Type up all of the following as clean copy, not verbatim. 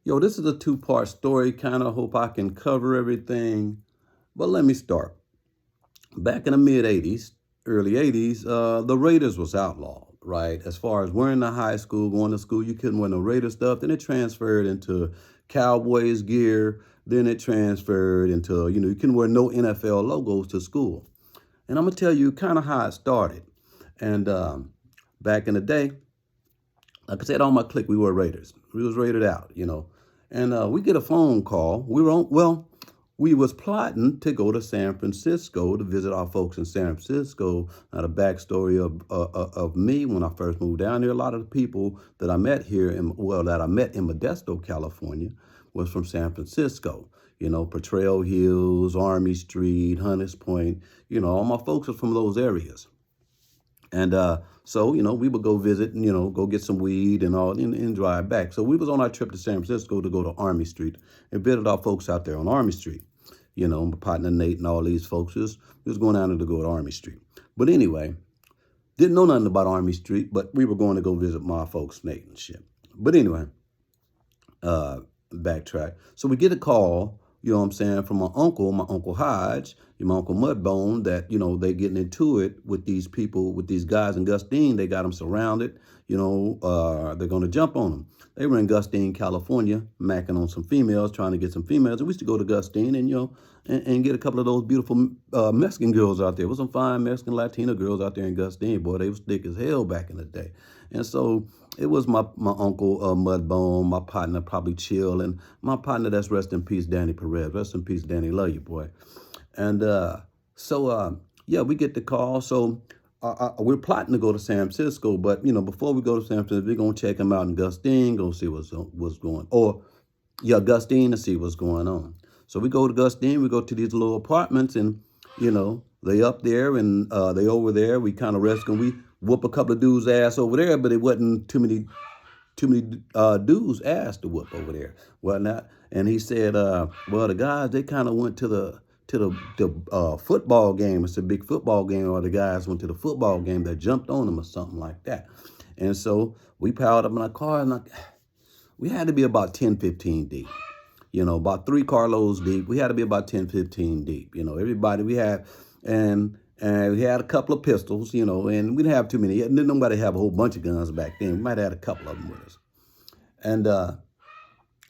Yo, this is a two-part story. Kind of hope I can cover everything. But let me start. Back in the mid-'80s, early '80s, the Raiders was outlawed, right? As far as wearing the high school, going to school, you couldn't wear no Raider stuff. Then it transferred into Cowboys gear. Then it transferred into, you couldn't wear no NFL logos to school. And I'm going to tell you kind of how it started. And back in the day, like I said, on my clique, we were Raiders. We was raided out. And we get a phone call. We was plotting to go to San Francisco to visit our folks in San Francisco. Now, the backstory of me when I first moved down there, a lot of the people that I met that I met in Modesto, California, was from San Francisco. Potrero Hills, Army Street, Hunters Point. All my folks are from those areas. And so, we would go visit and, go get some weed and all and drive back. So we was on our trip to San Francisco to go to Army Street and visit our folks out there on Army Street. My partner Nate and all these folks we was going down there to go to Army Street. But anyway, didn't know nothing about Army Street, but we were going to go visit my folks, Nate and shit. But anyway, backtrack. So we get a call, from my Uncle Hodge, my Uncle Mudbone, that, they getting into it with these people, with these guys in Gustine. They got them surrounded, they're going to jump on them. They were in Gustine, California, macking on some females, trying to get some females. And we used to go to Gustine and get a couple of those beautiful Mexican girls out there. There was some fine Mexican Latina girls out there in Gustine. Boy, they was thick as hell back in the day. And so it was my Uncle Mudbone, my partner probably Chill, and my partner that's rest in peace, Danny Perez. Rest in peace, Danny. Love you, boy. And we get the call. So we're plotting to go to San Francisco, but, before we go to San Francisco, we're going to check them out in Gustine, go see what's going on. Gustine to see what's going on. So we go to Gustine, we go to these little apartments, and, they up there and they over there. We kind of rest, and we whoop a couple of dudes' ass over there, but it wasn't too many dudes' ass to whoop over there. Whatnot. And he said, the guys, they kind of went to the football game. It's a big football game, or the guys went to the football game that jumped on them or something like that. And so we piled up in our car, and we had to be about 10, 15 deep. About 3 carloads deep. We had to be about 10, 15 deep. Everybody we had, and we had a couple of pistols, and we didn't have too many. Didn't nobody have a whole bunch of guns back then. We might have had a couple of them with us. And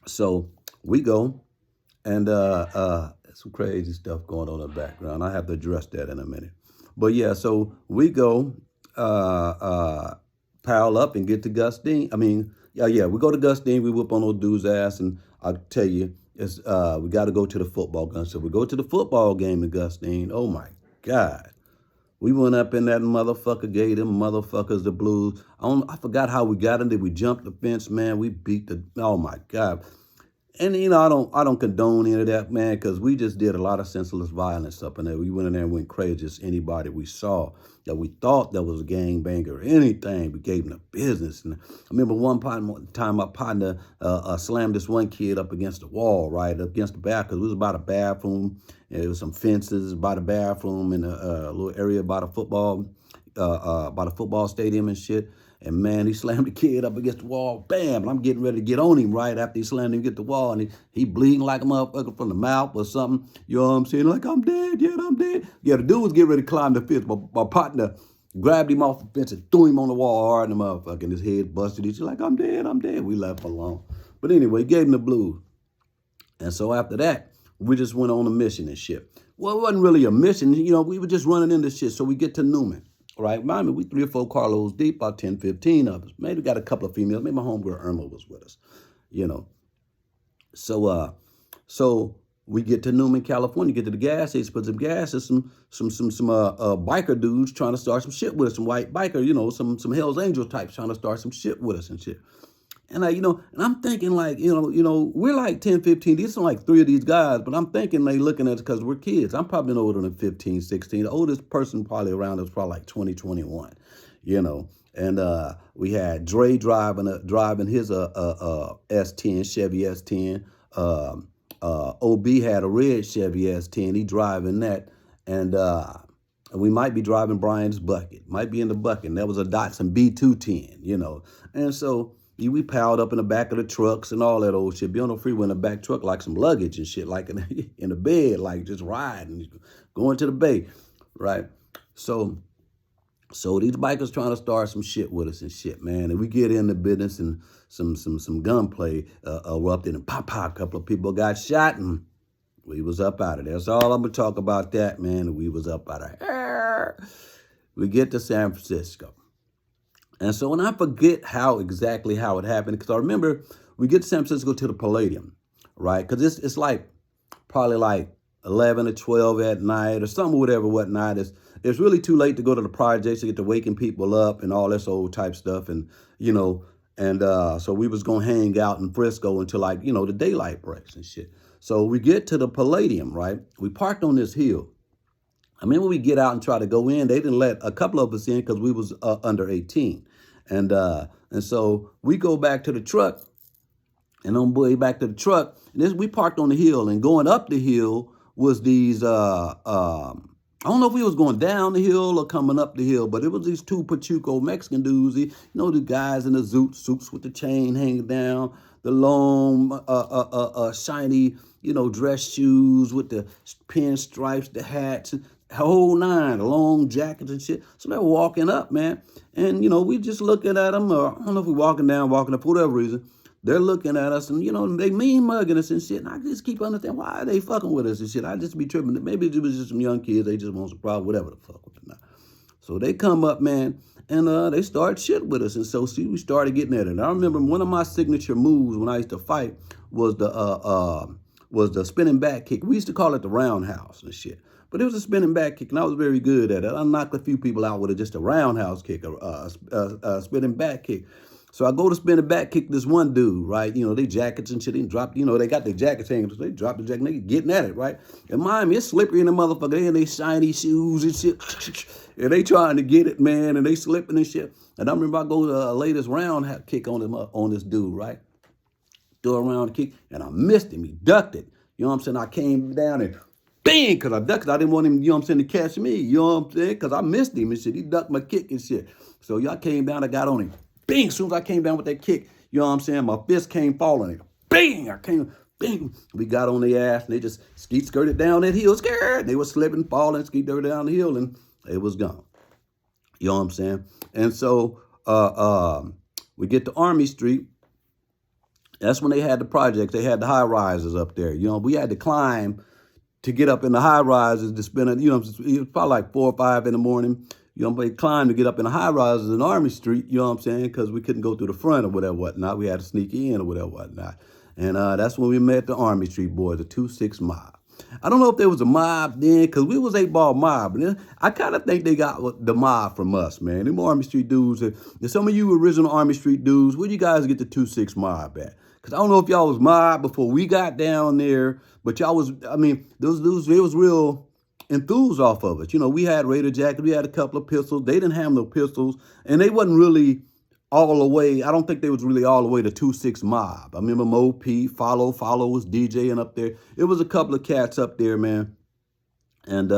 so we go, and some crazy stuff going on in the background. I have to address that in a minute. But yeah, so we go pile up and get to Gustine. We go to Gustine, we whoop on those dudes' ass, and I'll tell you, it's we got to go to the football game. So we go to the football game in Gustine. Oh my God. We went up in that motherfucker, gave them motherfuckers the blues. I forgot how we got in there. We jumped the fence, man. We beat oh my God. And, I don't condone any of that, man, because we just did a lot of senseless violence up in there. We went in there and went crazy. Just anybody we saw that we thought that was a gangbanger or anything, we gave them the business. And I remember one time my partner slammed this one kid up against the wall, right, up against the back, because it was about a bathroom. And there was some fences by the bathroom in a little area by the football stadium and shit. And man, he slammed the kid up against the wall, bam, and I'm getting ready to get on him right after he slammed him against the wall, and he bleeding like a motherfucker from the mouth or something. You know what I'm saying? Like, I'm dead, yeah, I'm dead. Yeah, the dude was getting ready to climb the fence. My partner grabbed him off the fence and threw him on the wall hard, and the motherfucker, and his head busted. He's like, I'm dead, I'm dead. We left alone. But anyway, gave him the blues. And so after that, we just went on a mission and shit. Well, it wasn't really a mission. We were just running into shit. So we get to Newman. Right, remind me, we 3 or 4 carloads deep, about 10, 15 of us. Maybe got a couple of females. Maybe my homegirl Irma was with us, So we get to Newman, California, get to the gas station, put some gas, and some biker dudes trying to start some shit with us, some white biker, some Hell's Angel types trying to start some shit with us and shit. And and I'm thinking like, we're like 10, 15. These are like 3 of these guys, but I'm thinking they looking at us because we're kids. I'm probably no older than 15, 16. The oldest person probably around us probably like 20, 21, And we had Dre driving his S10, Chevy S10. OB had a red Chevy S10. He driving that. And And we might be driving Brian's bucket, might be in the bucket. And that was a Datsun B210, you know. And so we piled up in the back of the trucks and all that old shit. Be on the freeway in the back truck like some luggage and shit, like in the bed, like just riding, going to the bay, right? So these bikers trying to start some shit with us and shit, man. And we get in the business and some gunplay erupted and pop, a couple of people got shot and we was up out of there. That's all I'm going to talk about that, man. And we was up out of here. We get to San Francisco. And so when I forget exactly how it happened, because I remember we get to San Francisco to the Palladium, right? Because it's like probably like 11 or 12 at night or something, whatnot. It's really too late to go to the projects to get to waking people up and all this old type stuff. And, you know, and so we was going to hang out in Frisco until like, you know, the daylight breaks and shit. So we get to the Palladium, right? We parked on this hill. I mean, when we get out and try to go in, they didn't let a couple of us in because we was under 18. And so we go back to the truck and on the way back to the truck, and we parked on the hill and going up the hill was these, I don't know if we was going down the hill or coming up the hill, but it was these two Pachuco Mexican dudes, you know, the guys in the zoot suits with the chain hanging down, the long, shiny, you know, dress shoes with the pinstripes, the hats, the whole nine, the long jackets and shit. So they were walking up, man. And, you know, we just looking at them, or I don't know if we're walking down, walking up, for whatever reason. They're looking at us and, you know, they mean mugging us and shit. And I just keep understanding why are they fucking with us and shit. I just be tripping. Maybe it was just some young kids. They just want some problem, whatever the fuck with them. So they come up, man, and they start shit with us. And so, see, we started getting at it. And I remember one of my signature moves when I used to fight was the spinning back kick. We used to call it the roundhouse and shit. But it was a spinning back kick, and I was very good at it. I knocked a few people out with just a roundhouse kick, a spinning back kick. So I go to spin the back kick this one dude, right? You know, they jackets and shit. They dropped, you know, they got their jackets hanging. So they dropped the jacket and they getting at it, right? And mind me, it's slippery in the motherfucker. They in their shiny shoes and shit. And they trying to get it, man. And they slipping and shit. And I remember I go to lay this round kick on him, on this dude, right? Throw a round kick. And I missed him. He ducked it. You know what I'm saying? I came down and bang, because I ducked it. I didn't want him, you know what I'm saying, to catch me. You know what I'm saying? Because I missed him and shit. He ducked my kick and shit. So y'all came down. I got on him. Bing, as soon as I came down with that kick, you know what I'm saying, my fist came falling. Bing, I came, bing. We got on their ass, and they just skirted down that hill, scared. They were slipping, falling, skirted down the hill, and it was gone. You know what I'm saying? And so we get to Army Street. That's when they had the projects. They had the high rises up there. You know, we had to climb to get up in the high rises to spend it. You know, it was probably like 4 or 5 in the morning. You know, we climbed to get up in the high rises in Army Street, you know what I'm saying, because we couldn't go through the front or whatever, whatnot. We had to sneak in or whatever, whatnot. And that's when we met the Army Street boys, the 2-6 mob. I don't know if there was a mob then, because we was 8-ball mob. But I kind of think they got the mob from us, man. Them Army Street dudes, and some of you original Army Street dudes, where you guys get the 2-6 mob at? Because I don't know if y'all was mob before we got down there, but y'all was, I mean, those dudes, they was real enthused off of it. You know, we had Raider jackets, we had a couple of pistols. They didn't have no pistols, and they wasn't really all the way. I don't think they was really all the way to 2-6 mob. I remember Mo P, Follow was DJing up there. It was a couple of cats up there, man. And you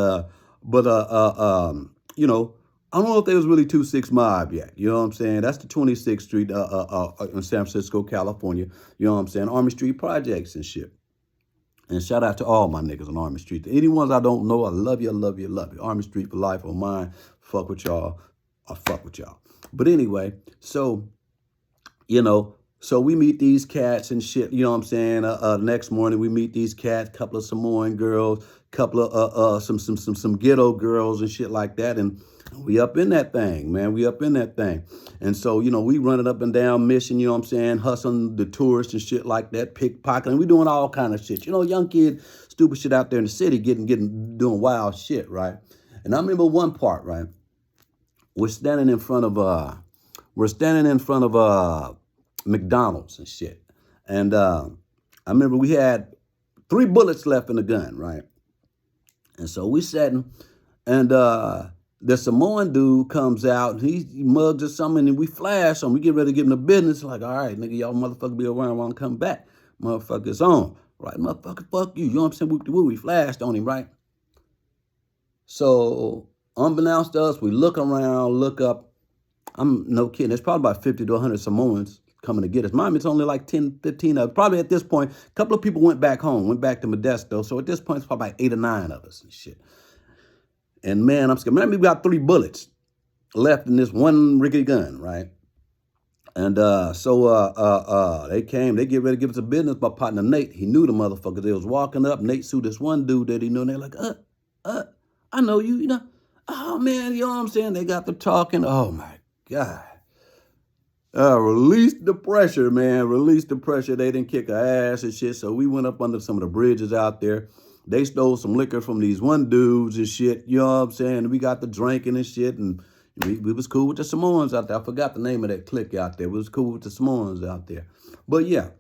know, I don't know if they was really 2-6 mob yet. You know what I'm saying? That's the 26th Street in San Francisco, California. You know what I'm saying? Army Street projects and shit. And shout out to all my niggas on Army Street. Any ones I don't know, I love you, I love you, I love you. Army Street for life on mine. Fuck with y'all. I fuck with y'all. But anyway, so, you know, so we meet these cats and shit, you know what I'm saying? Next morning we meet these cats, couple of Samoan girls, couple of some ghetto girls and shit like that. And we up in that thing, man. We up in that thing. And so, you know, we running up and down Mission, you know what I'm saying, hustling the tourists and shit like that, pickpocketing. We doing all kind of shit. You know, young kid, stupid shit out there in the city, doing wild shit, right? And I remember one part, right? We're standing in front of McDonald's and shit. And I remember we had 3 bullets left in the gun, right? And so we sitting, and the Samoan dude comes out, and he mugs us something, and we flash him. We get ready to give him the business. Like, all right, nigga, y'all motherfucker be around while I come back. Motherfucker's on. Right, motherfucker, fuck you. You know what I'm saying? We flashed on him, right? So Unbeknownst to us, we look around, look up. I'm no kidding. There's probably about 50 to 100 Samoans coming to get us. Mine, it's only like 10, 15 of us. Probably at this point, a couple of people went back home, went back to Modesto. So at this point, it's probably like 8 or 9 of us and shit. And man, I'm scared. Man, we got 3 bullets left in this one rickety gun, right? And so they came, they get ready to give us a business. My partner Nate, he knew the motherfuckers. They was walking up. Nate sued this one dude that he knew, and they're like, I know you, you know. Oh man, you know what I'm saying? They got to talking. Oh my God. Release the pressure, man. Release the pressure. They didn't kick our ass and shit. So we went up under some of the bridges out there. They stole some liquor from these one dudes and shit. You know what I'm saying? We got the drinking and shit, and we was cool with the Samoans out there. I forgot the name of that clique out there. We was cool with the Samoans out there. But yeah,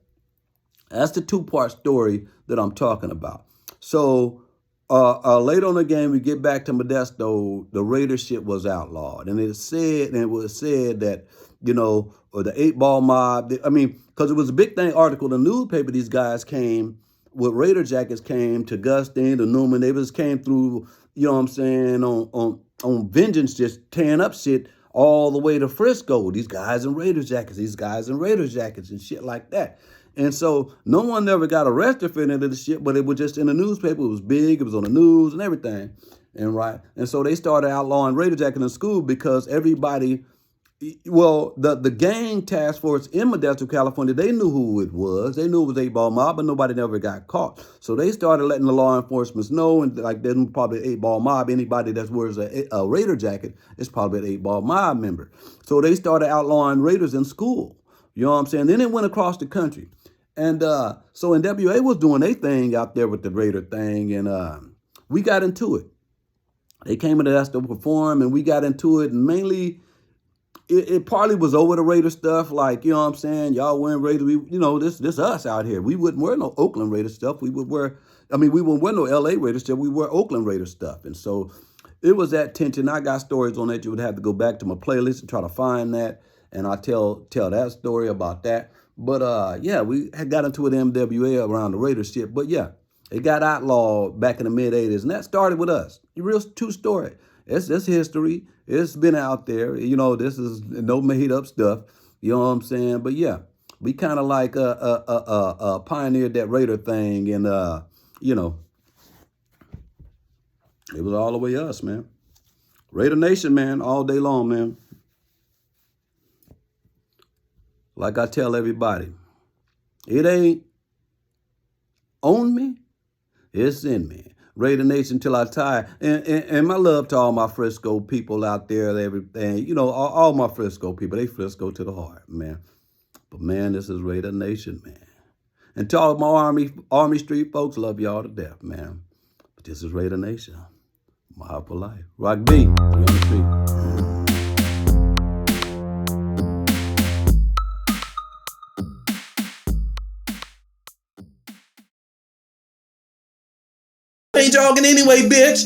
that's the 2-part story that I'm talking about. So later on the game, we get back to Modesto. The Raider shit was outlawed, and it was said that, you know, or the 8-ball mob. I mean, because it was a big thing article in the newspaper. These guys came with Raider jackets, came to Gustin, to Newman. They just came through, you know what I'm saying, on vengeance, just tearing up shit all the way to Frisco. These guys in Raider jackets, and shit like that. And so no one ever got arrested for any of this shit, but it was just in the newspaper. It was big. It was on the news and everything. And so they started outlawing Raider jackets in school because everybody, well, the gang task force in Modesto, California, they knew who it was. They knew it was 8-ball mob, but nobody never got caught. So they started letting the law enforcement know, and like there's probably 8-ball mob. Anybody that wears a Raider jacket is probably an 8-ball mob member. So they started outlawing Raiders in school. You know what I'm saying? Then it went across the country. And so NWA was doing their thing out there with the Raider thing, and we got into it. They came into us to perform, and we got into it, and mainly it partly was over the Raider stuff, like, you know what I'm saying, y'all wearing Raiders, you know, this us out here. We wouldn't wear no Oakland Raider stuff. We wouldn't wear no LA Raider stuff. We wear Oakland Raider stuff. And so it was that tension. I got stories on that. You would have to go back to my playlist and try to find that, and I tell that story about that. But yeah, we had got into an MWA around the Raider shit. But yeah, it got outlawed back in the mid-'80s, and that started with us. Real true story. It's history. It's been out there. You know, this is no made-up stuff. You know what I'm saying? But yeah, we kind of like pioneered that Raider thing, and you know, it was all the way us, man. Raider Nation, man, all day long, man. Like I tell everybody, it ain't on me, it's in me. Raider Nation till I tire. And my love to all my Frisco people out there, everything. You know, all my Frisco people, they Frisco to the heart, man. But man, this is Raider Nation, man. And to all my Army Street folks, love y'all to death, man. But this is Raider Nation. My heart for life. Rock B, 300 Street. Ain't jogging anyway, bitch.